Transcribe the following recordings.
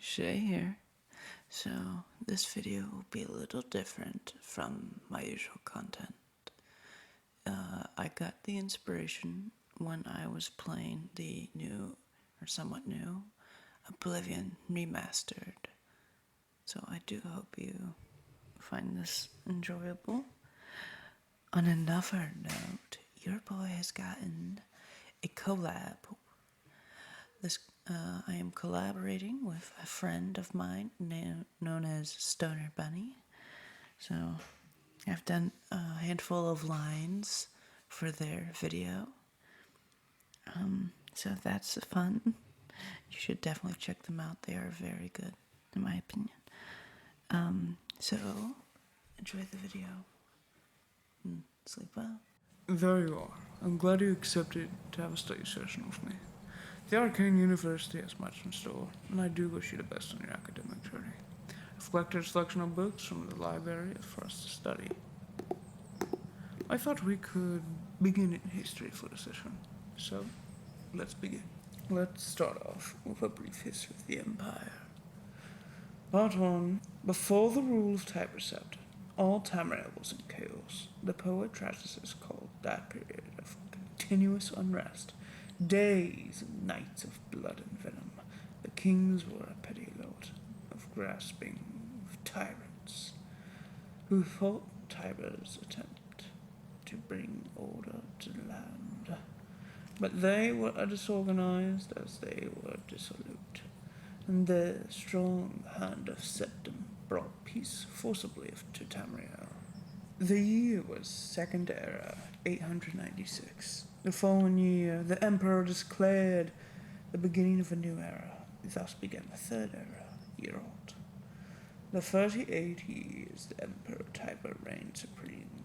Shay here. So, this video will be a little different from my usual content. I got the inspiration when I was playing the new, or somewhat new, Oblivion Remastered. So I do hope you find this enjoyable. On another note, your boy has gotten a collab. I am collaborating with a friend of mine known as Stoner Bunny. So I've done a handful of lines for their video. So that's fun. You should definitely check them out. They are very good, in my opinion. So enjoy the video and sleep well. There you are. I'm glad you accepted to have a study session with me. The Arcane University has much in store, and I do wish you the best on your academic journey. I've collected a selection of books from the library for us to study. I thought we could begin in history for the session, so let's begin. Let's start off with a brief history of the Empire. Part 1. Before the rule of Tiber, all Tamriel was in chaos. The poet Traces called that period of continuous unrest, days and nights of blood and venom. The kings were a petty lot of grasping tyrants who fought Tiber's attempt to bring order to the land. But they were as disorganized as they were dissolute, and the strong hand of Septim brought peace forcibly to Tamriel. The year was Second Era, 896. The following year, the Emperor declared the beginning of a new era. Thus began the Third Era, year old. The 38 years the Emperor Tiber reigned supreme.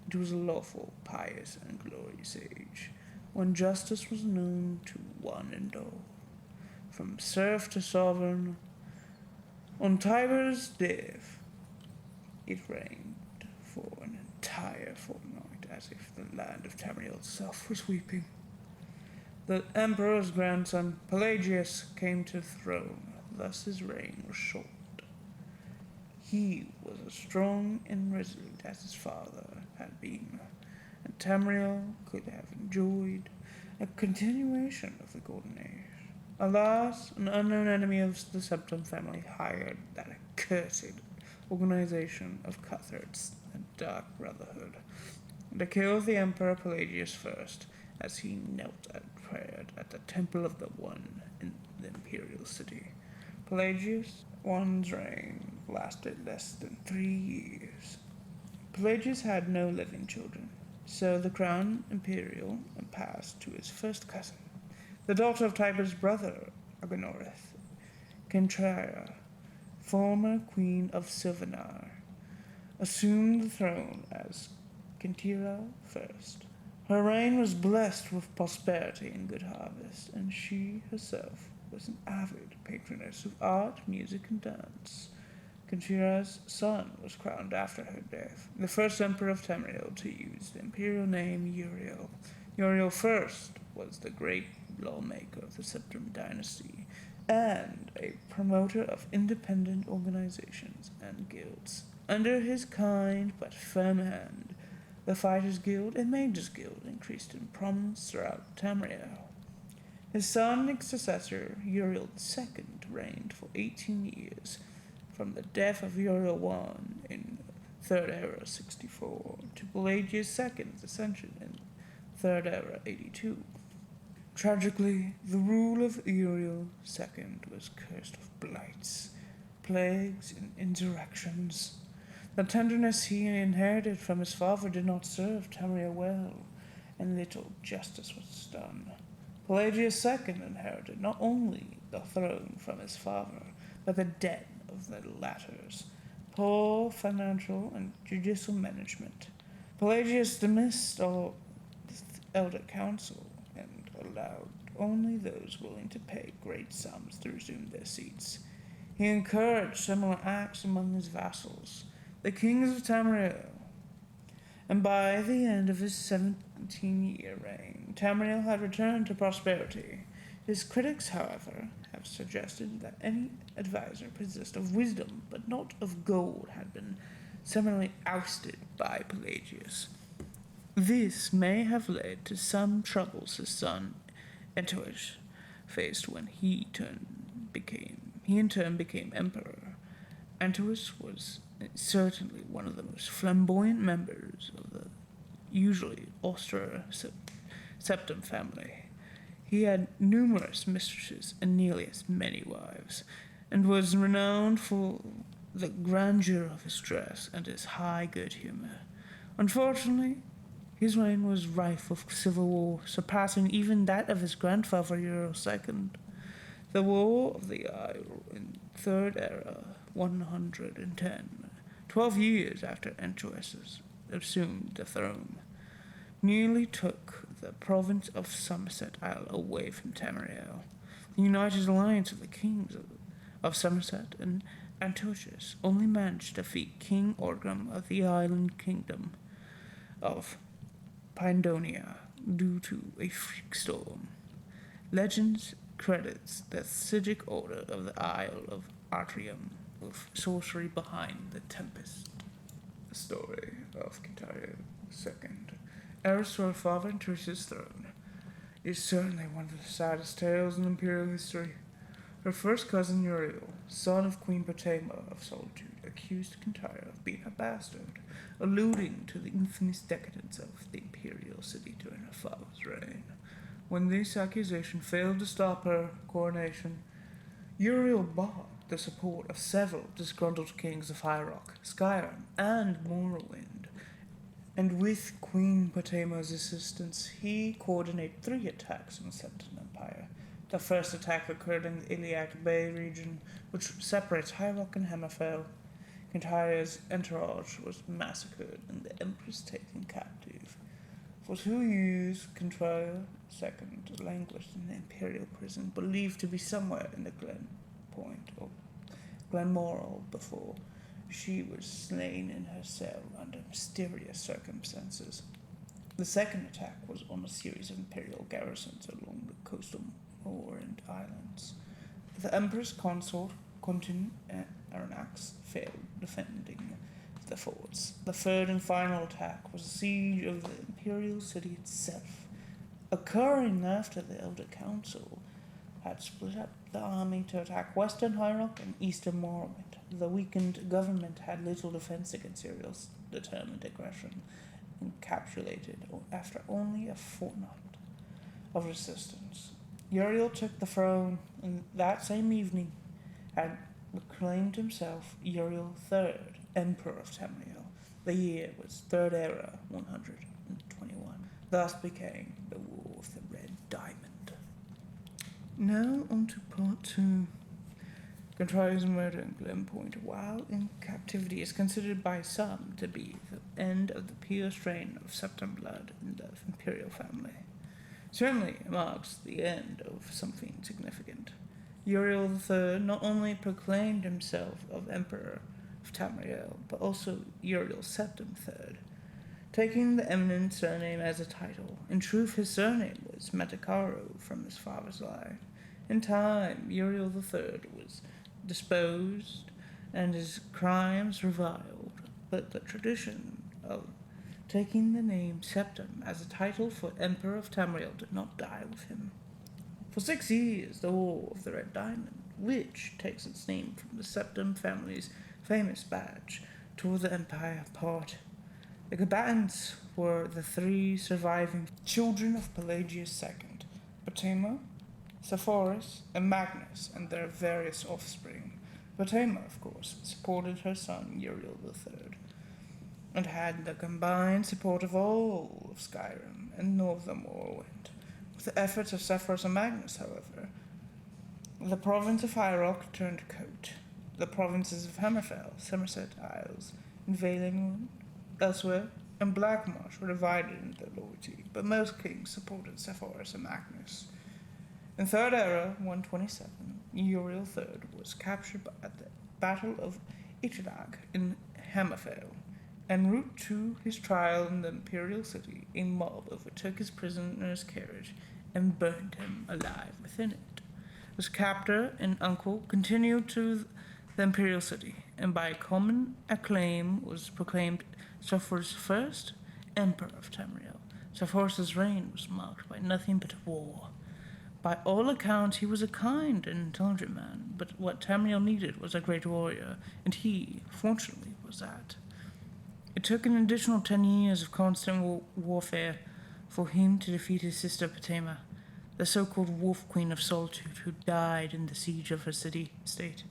It was a lawful, pious, and glorious age, when justice was known to one and all. From serf to sovereign, on Tiber's death, it reigned for an entire fortnight, as if the land of Tamriel itself was weeping. The emperor's grandson, Pelagius, came to the throne, thus his reign was short. He was as strong and resolute as his father had been, and Tamriel could have enjoyed a continuation of the Golden Age. Alas, an unknown enemy of the Septim family hired that accursed organization of cutthroats, the Dark Brotherhood, to kill the Emperor Pelagius first, as he knelt and prayed at the Temple of the One in the Imperial City. Pelagius I's reign lasted less than 3 years. Pelagius had no living children, so the crown imperial passed to his first cousin, the daughter of Tiber's brother, Agonoreth, Kentrara, former queen of Silvanar, assumed the throne as Kentira I. Her reign was blessed with prosperity and good harvest, and she herself was an avid patroness of art, music, and dance. Kentira's son was crowned after her death, the first emperor of Tamriel to use the imperial name Uriel. Uriel I was the great lawmaker of the Septim dynasty and a promoter of independent organizations and guilds. Under his kind but firm hand, the Fighters Guild and Mages Guild increased in prominence throughout Tamriel. His son and successor, Uriel II, reigned for 18 years, from the death of Uriel I in Third Era 64 to Pelagius II's ascension in Third Era 82. Tragically, the rule of Uriel II was cursed with blights, plagues, and insurrections. The tenderness he inherited from his father did not serve Tamriel well, and little justice was done. Pelagius II inherited not only the throne from his father, but the debt of the latter's poor financial and judicial management. Pelagius dismissed all the elder council and allowed only those willing to pay great sums to resume their seats. He encouraged similar acts among his vassals, the kings of Tamriel, and by the end of his 17-year reign, Tamriel had returned to prosperity. His critics, however, have suggested that any advisor possessed of wisdom but not of gold had been summarily ousted by Pelagius. This may have led to some troubles his son Antiochus faced when he in turn became emperor. Antiochus was certainly one of the most flamboyant members of the usually austere septum family. He had numerous mistresses and nearly as many wives, and was renowned for the grandeur of his dress and his high good humor. Unfortunately, his reign was rife with civil war, surpassing even that of his grandfather Euro II. The War of the Isle in Third Era 110, 12 years after Antiochus assumed the throne, nearly took the province of Somerset Isle away from Tamriel. The united alliance of the kings of Somerset and Antiochus only managed to defeat King Orgrim of the island kingdom of Pindonia due to a freak storm. Legends credits the Sigic Order of the Isle of Artrium with sorcery behind the Tempest. The story of Kitaria II, heiress to her father and to his throne, is certainly one of the saddest tales in imperial history. Her first cousin Uriel, son of Queen Potema of Solitude, accused Kitaria of being a bastard, alluding to the infamous decadence of the imperial city during her father's reign. When this accusation failed to stop her coronation, Uriel bought the support of several disgruntled kings of High Rock, Skyrim, and Morrowind, and with Queen Potema's assistance, he coordinated 3 attacks on the Septon Empire. The first attack occurred in the Iliac Bay region, which separates High Rock and Hammerfell. Kintaria's entourage was massacred and the Empress taken captive. For 2 years, Kintria II languished in the imperial prison, believed to be somewhere in the Glen Point or Glenmoral before she was slain in her cell under mysterious circumstances. The second attack was on a series of imperial garrisons along the coastal Moorland Islands. The Empress consort, Kuntin Aranax, failed defending the forts. The third and final attack was a siege of the imperial city itself, occurring after the Elder Council had split up the army to attack western High Rock and eastern Morrowind. The weakened government had little defense against Uriel's determined aggression and capitulated after only a fortnight of resistance. Uriel took the throne and that same evening had proclaimed himself Uriel III, Emperor of Tamriel. The year was Third Era 121. Thus became the War of the Red Diamond. Now on to part 2. Contraria's murder in Glenpoint while in captivity is considered by some to be the end of the pure strain of Septon blood in the imperial family. Certainly it marks the end of something significant. Uriel III not only proclaimed himself of Emperor of Tamriel, but also Uriel Septim III, taking the eminent surname as a title. In truth, his surname was Metacaro from his father's line. In time, Uriel III was disposed and his crimes reviled, but the tradition of taking the name Septim as a title for Emperor of Tamriel did not die with him. For 6 years, the War of the Red Diamond, which takes its name from the Septim family's famous badge, tore the empire apart. The combatants were the 3 surviving children of Pelagius II, Potema, Sepphoris, and Magnus, and their various offspring. Potema, of course, supported her son Uriel III, and had the combined support of all of Skyrim and northern Morrowind. With the efforts of Sepphoris and Magnus, however, the province of High Rock turned coat. The provinces of Hammerfell, Somerset Isles, and Valenwood, elsewhere, and Blackmarsh were divided in their loyalty, but most kings supported Sepphoris and Magnus. In Third Era 127, Uriel III was captured at the Battle of Ichlag in Hammerfell. En route to his trial in the imperial city, a mob overtook his prisoner's carriage and burned him alive within it. his captor and uncle, continued to the imperial city, and by common acclaim was proclaimed Sepphoris I, Emperor of Tamriel. Sepphoris' reign was marked by nothing but war. By all accounts, he was a kind and intelligent man, but what Tamriel needed was a great warrior, and he, fortunately, was that. It took an additional 10 years of constant warfare for him to defeat his sister Potema, the so-called Wolf Queen of Solitude, who died in the siege of her city-state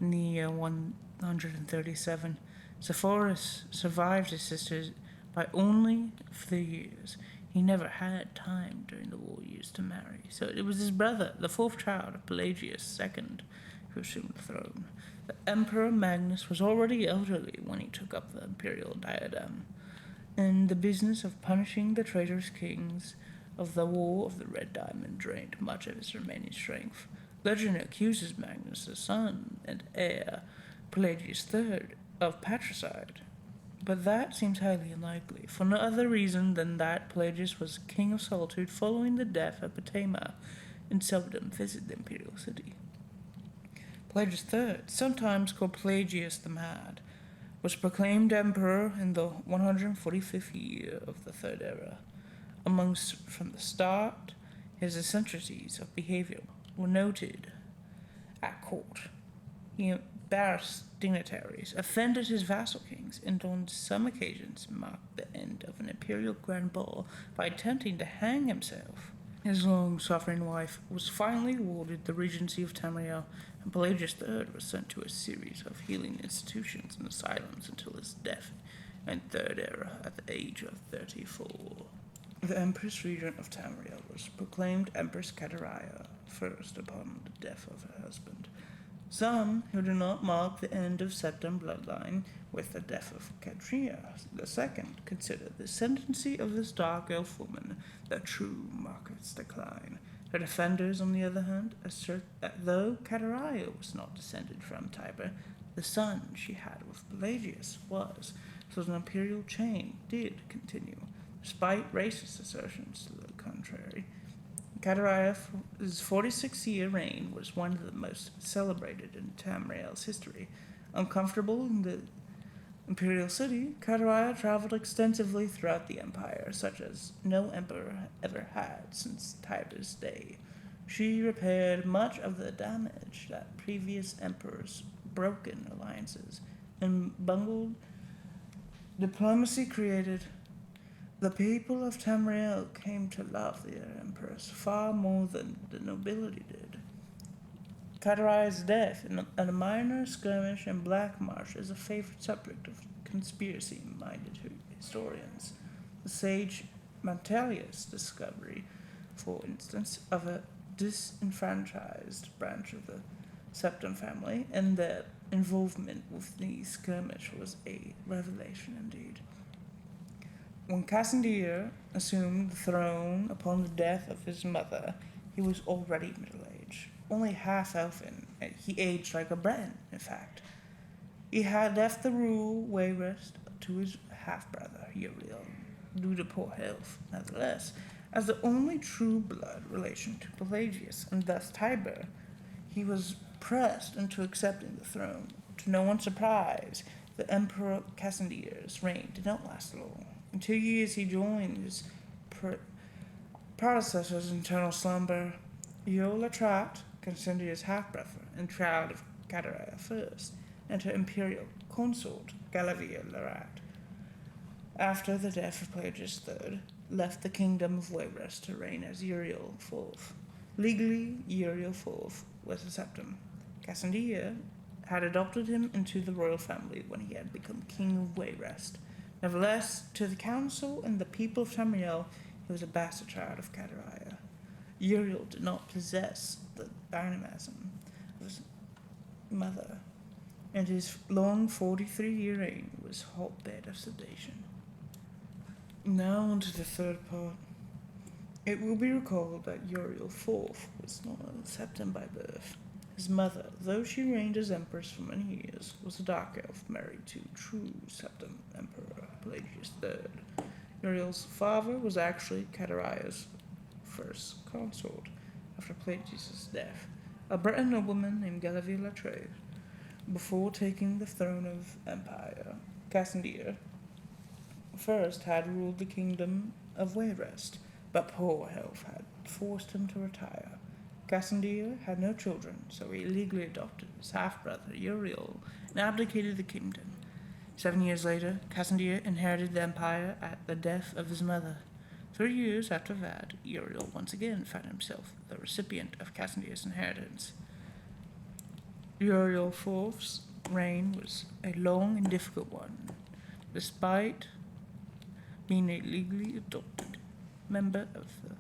in the year 137. Sepphoris survived his sister by only 3 years. He never had time during the war years to marry, so it was his brother, the fourth child of Pelagius II, who assumed the throne. The Emperor Magnus was already elderly when he took up the imperial diadem, and the business of punishing the traitorous kings of the War of the Red Diamond drained much of his remaining strength. Legend accuses Magnus, the son and heir, Pelagius III, of patricide, but that seems highly unlikely, for no other reason than that Pelagius was king of Solitude following the death of Potema and seldom visited the imperial city. Pelagius III, sometimes called Pelagius the Mad, was proclaimed emperor in the 145th year of the Third Era. Amongst from the start, his eccentricities of behavior were noted at court. He embarrassed dignitaries, offended his vassal kings, and on some occasions marked the end of an imperial grand ball by attempting to hang himself. His long-suffering wife was finally awarded the regency of Tamriel, and Pelagius III was sent to a series of healing institutions and asylums until his death in Third Era at the age of 34. The Empress Regent of Tamriel was proclaimed Empress Kateraya first upon the death of her husband. Some who do not mark the end of Septim bloodline with the death of Katria II consider the ascendancy of this dark elf woman the true mark of its decline. The defenders, on the other hand, assert that though Kateraya was not descended from Tiber, the son she had with Pelagius was, so the imperial chain did continue, despite racist assertions to the contrary. Kateraya's 46-year reign was one of the most celebrated in Tamriel's history. Uncomfortable in the imperial city, Kateraya traveled extensively throughout the empire, such as no emperor ever had since Tiber's day. She repaired much of the damage that previous emperors' broken alliances and bungled diplomacy created. The people of Tamriel came to love their empress far more than the nobility did. Kateraya's death in a minor skirmish in Black Marsh is a favorite subject of conspiracy-minded historians. The sage Mantellius' discovery, for instance, of a disenfranchised branch of the Septim family and their involvement with the skirmish was a revelation indeed. When Cassandir assumed the throne upon the death of his mother, he was already middle-aged, only half-elfin. He aged like a Breton, in fact. He had left the rule wayrest to his half-brother, Uriel, due to poor health. Nevertheless, as the only true blood relation to Pelagius, and thus Tiber, he was pressed into accepting the throne. To no one's surprise, the Emperor Cassandir's reign did not last long. In 2 years, he joined his predecessor's internal slumber. Iola Tratt, Cassandir's half-brother and child of Kateraya I, and her imperial consort, Galavia Larat, after the death of Pelagius III, left the kingdom of Wayrest to reign as Uriel IV. Legally, Uriel IV was a septim. Cassandir had adopted him into the royal family when he had become king of Wayrest. Nevertheless, to the council and the people of Tamriel, he was a bastard child of Kateraya. Uriel did not possess the dynamism of his mother, and his long 43-year reign was hotbed of sedation. Now on to the third part. It will be recalled that Uriel IV was not a septim by birth. His mother, though she reigned as empress for many years, was a dark elf married to true septim emperor Pelagius III. Uriel's father was actually Kateraya's first consort after Pelagius' death, a Breton nobleman named Galavier Latreille. Before taking the throne of Empire, Cassandir first had ruled the kingdom of Wayrest, but poor health had forced him to retire. Cassandir had no children, so he illegally adopted his half-brother Uriel and abdicated the kingdom. 7 years later, Cassandir inherited the empire at the death of his mother. 3 years after that, Uriel once again found himself the recipient of Cassandir's inheritance. Uriel IV's reign was a long and difficult one. Despite being a legally adopted member of the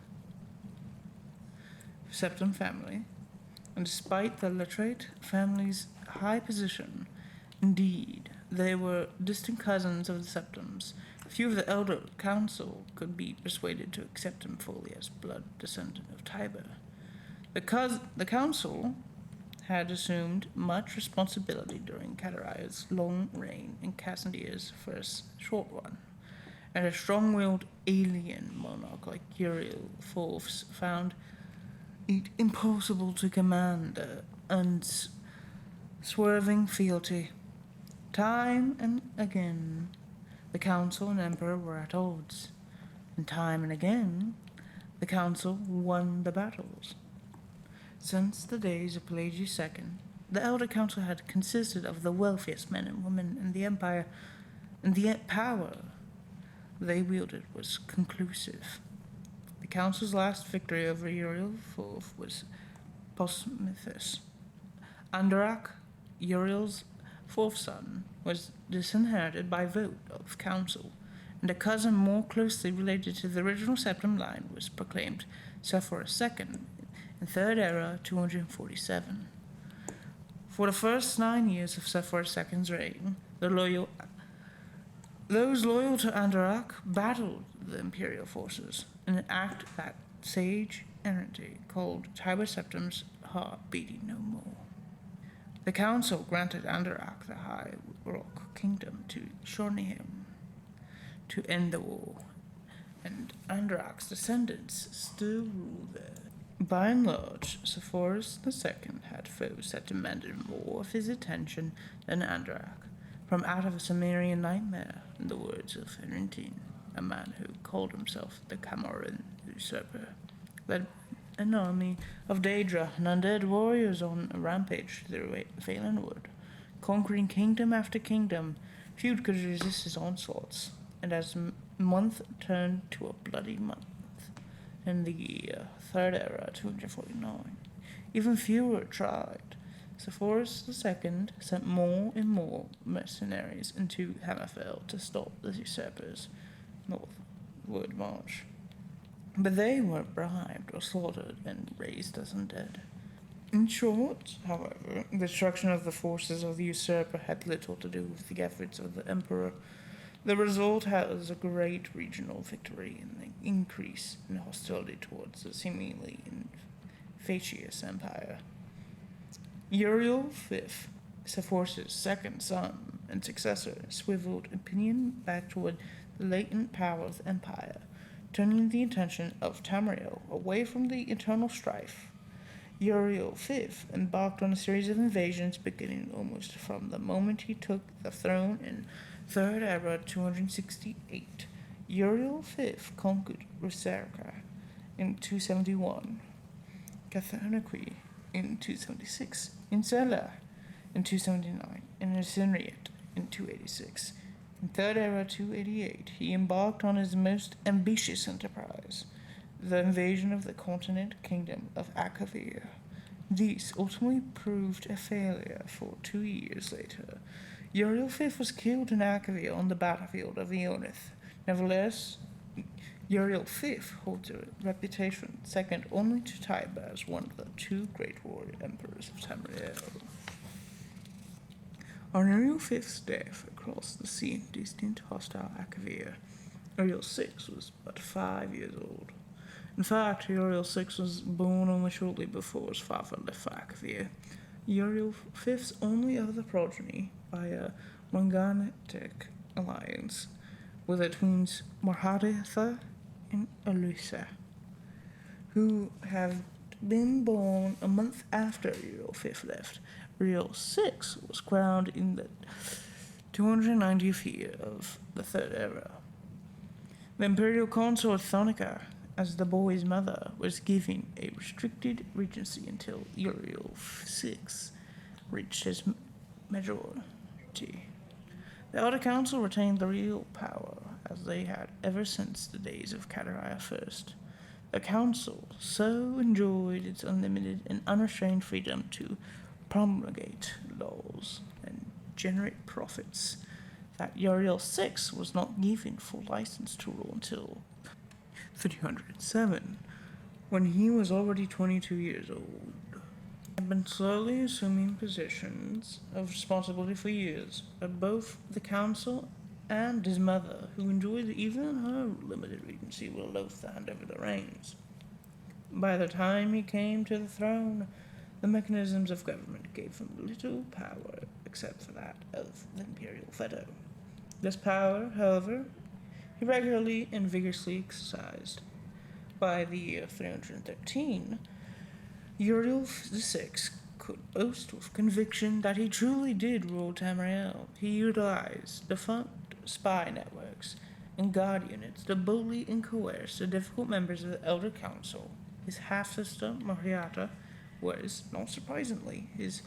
Septim family, and despite the Latreille family's high position, indeed, they were distant cousins of the Septims. Few of the elder council could be persuaded to accept him fully as blood descendant of Tiber. The council had assumed much responsibility during Cataria's long reign and Cassandir's first short one, and a strong-willed alien monarch like Uriel IV found it impossible to command the unswerving fealty. Time and again, the council and emperor were at odds, and time and again, the council won the battles. Since the days of Pelagius II, the elder council had consisted of the wealthiest men and women in the empire, and the power they wielded was conclusive. The council's last victory over Uriel IV was posthumous. Andarac, Uriel's fourth son, was disinherited by vote of council, and a cousin more closely related to the original Septim line was proclaimed Sepphoris II in Third Era 247. For the first 9 years of Sepphoris II's reign, those loyal to Andarac battled the imperial forces in an act that sage energy called Tiber Septim's heart beating no more. The council granted Andarac the High Rock Kingdom to Shornihim to end the war, and Andarac's descendants still rule there. By and large, Sepphoris II had foes that demanded more of his attention than Andarac. From out of a Sumerian nightmare, in the words of Enrintin, a man who called himself the Camoran usurper, led an army of Daedra and undead warriors on a rampage through Valenwood, conquering kingdom after kingdom. Few could resist his onslaughts, and as month turned to a bloody month in the Third Era 249, even fewer tried. Sepphoris II sent more and more mercenaries into Hammerfell to stop the usurpers' northward march. But they were bribed or slaughtered and raised as undead. In short, however, the destruction of the forces of the usurper had little to do with the efforts of the emperor. The result was a great regional victory and an increase in hostility towards the seemingly infatuous empire. Uriel V, Sepphoris' second son and successor, swiveled opinion back toward the latent power of the empire, turning the attention of Tamriel away from the internal strife. Uriel V embarked on a series of invasions beginning almost from the moment he took the throne in Third Era 268. Uriel V conquered Reserca in 271, Cathanaqui in 276, Insela in 279, and Isinriet in 286. In Third Era 288, he embarked on his most ambitious enterprise, the invasion of the continent kingdom of Akavir. This ultimately proved a failure, for 2 years later, Uriel V was killed in Akavir on the battlefield of Eonith. Nevertheless, Uriel V holds a reputation second only to Tiber as one of the two great warrior emperors of Tamriel. On Uriel V's death across the sea in distant hostile Akavir, Uriel VI was but 5 years old. In fact, Uriel VI was born only shortly before his father left for Akavir. Uriel V's only other progeny by a morganatic alliance were the twins Marhadatha and Alusa, who have been born a month after Uriel V left. Uriel VI was crowned in the 290th year of the Third Era. The imperial consort Thonica, as the boy's mother, was given a restricted regency until Uriel VI reached his majority. The Outer Council retained the real power, as they had ever since the days of Catariah I. The Council so enjoyed its unlimited and unrestrained freedom to promulgate laws and generate profits that Uriel VI was not given full license to rule until 307, when he was already 22 years old. He had been slowly assuming positions of responsibility for years, but both the council and his mother, who enjoyed even her limited regency, were loath to hand over the reins. By the time he came to the throne, the mechanisms of government gave him little power except for that of the imperial veto. This power, however, he regularly and vigorously exercised. By the year 313, Uriel VI could boast with conviction that he truly did rule Tamriel. He utilized defunct spy networks and guard units to bully and coerce the difficult members of the Elder Council. His half-sister, Mariata, was, not surprisingly, his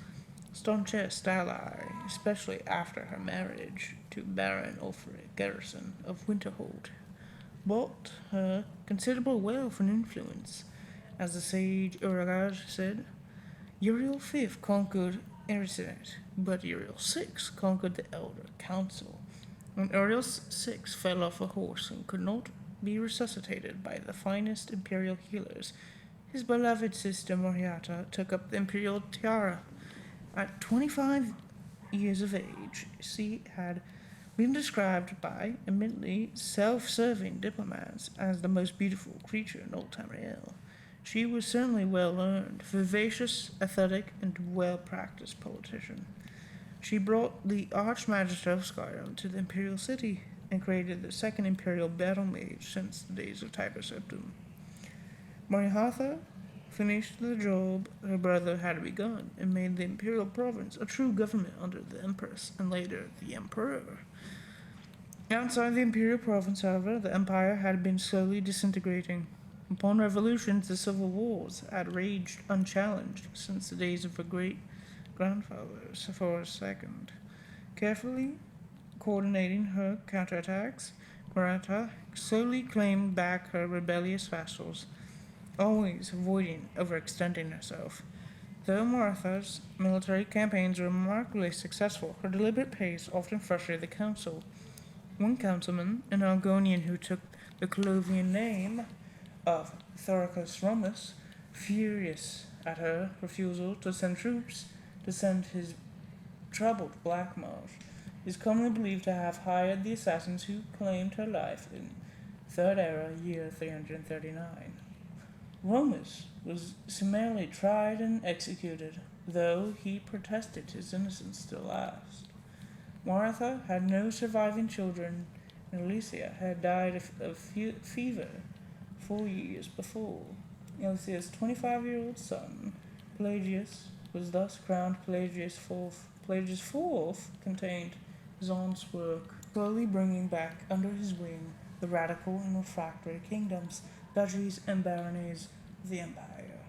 staunchest ally, especially after her marriage to Baron Ulfric Garrison of Winterhold, brought her considerable wealth and influence. As the sage Uragaj said, Uriel V conquered Erised, but Uriel VI conquered the Elder Council. When Uriel VI fell off a horse and could not be resuscitated by the finest imperial healers, his beloved sister Moriata took up the imperial tiara. At 25 years of age, she had been described by admittedly self-serving diplomats as the most beautiful creature in old Tamriel. She was certainly well-learned, vivacious, athletic, and well-practiced politician. She brought the Archmagister of Skyrim to the imperial city and created the second imperial battle mage since the days of Tiber Septim. Marihatha finished the job her brother had begun and made the imperial province a true government under the empress and later the emperor. Outside the imperial province, however, the empire had been slowly disintegrating. Upon revolutions, the civil wars had raged unchallenged since the days of her great-grandfather, Sephora II. Carefully coordinating her counterattacks, Maratha slowly claimed back her rebellious vassals, always avoiding overextending herself. Though Maratha's military campaigns were remarkably successful, her deliberate pace often frustrated the council. One councilman, an Argonian who took the Colovian name of Thoricus Romus, furious at her refusal to send troops to send his troubled Black Marsh, is commonly believed to have hired the assassins who claimed her life in Third Era, year 339. Romus was summarily tried and executed, though he protested his innocence to the last. Maratha had no surviving children, and Alicia had died of fever 4 years before. Alicia's 25-year-old son, Pelagius, was thus crowned Pelagius IV. Pelagius IV contained his aunt's work, slowly bringing back under his wing the radical and refractory kingdoms, duchies, and baronies of the empire.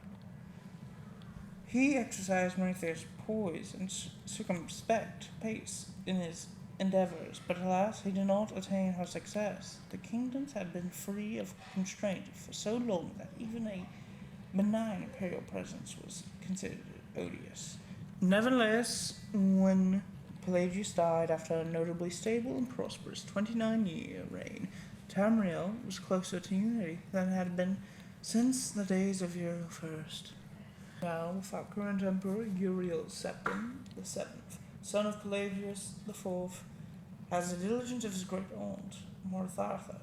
He exercised Marithia's poise and circumspect pace in his endeavors, but alas, he did not attain her success. The kingdoms had been free of constraint for so long that even a benign imperial presence was considered odious. Nevertheless, when Pelagius died after a notably stable and prosperous 29-year reign, Tamriel was closer to unity than it had been since the days of Uriel I. Now, without current emperor Uriel Septim the Seventh, son of Pelagius IV, has the diligence of his great aunt, Marthartha,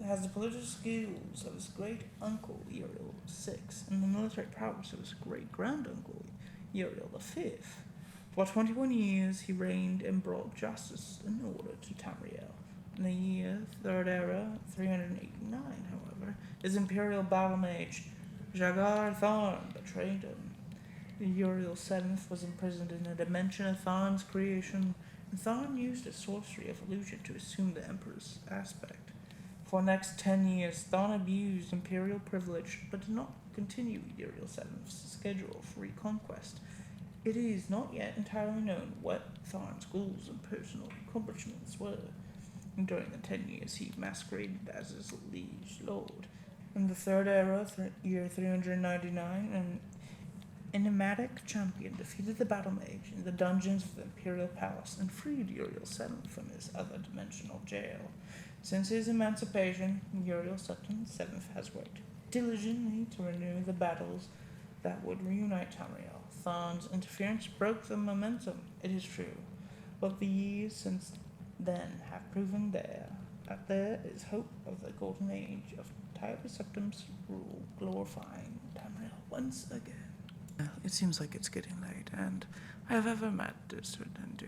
has the political skills of his great uncle Uriel VI, and the military prowess of his great granduncle Uriel V. For 21 years he reigned and brought justice and order to Tamriel. In the year Third Era, 389, however, his imperial battle mage Jagar Thorn betrayed him. Uriel Seventh was imprisoned in a dimension of Thorn's creation, and Thorn used a sorcery of illusion to assume the Emperor's aspect. For the next 10 years, Thorn abused Imperial privilege, but did not continue Uriel Seventh's schedule for reconquest. It is not yet entirely known what Thorn's goals and personal accomplishments were. During the 10 years, he masqueraded as his liege lord. In the Third Era, year 399, an enigmatic champion defeated the Battle Mage in the dungeons of the Imperial Palace and freed Uriel VII from his other dimensional jail. Since his emancipation, Uriel VII has worked diligently to renew the battles that would reunite Tamriel. Thorn's interference broke the momentum, it is true, but the years since then have proven that there is hope of the golden age of Tyrus Septim's rule, glorifying Tamriel once again. It seems like it's getting late, and I have ever met this to attend to.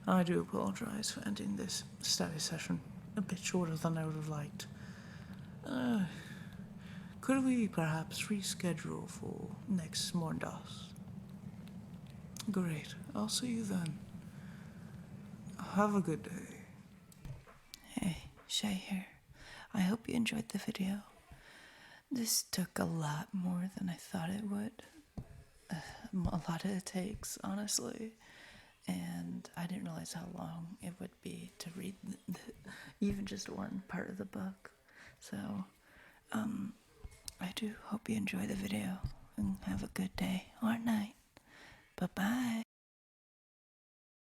I do apologize for ending this study session a bit shorter than I would have liked. Could we perhaps reschedule for next Morndas? Great, I'll see you then. Have a good day. Hey, Shay here. I hope you enjoyed the video. This took a lot more than I thought it would. A lot of it takes, honestly. And I didn't realize how long it would be to read even just one part of the book. So, I do hope you enjoy the video and have a good day or night. Bye-bye.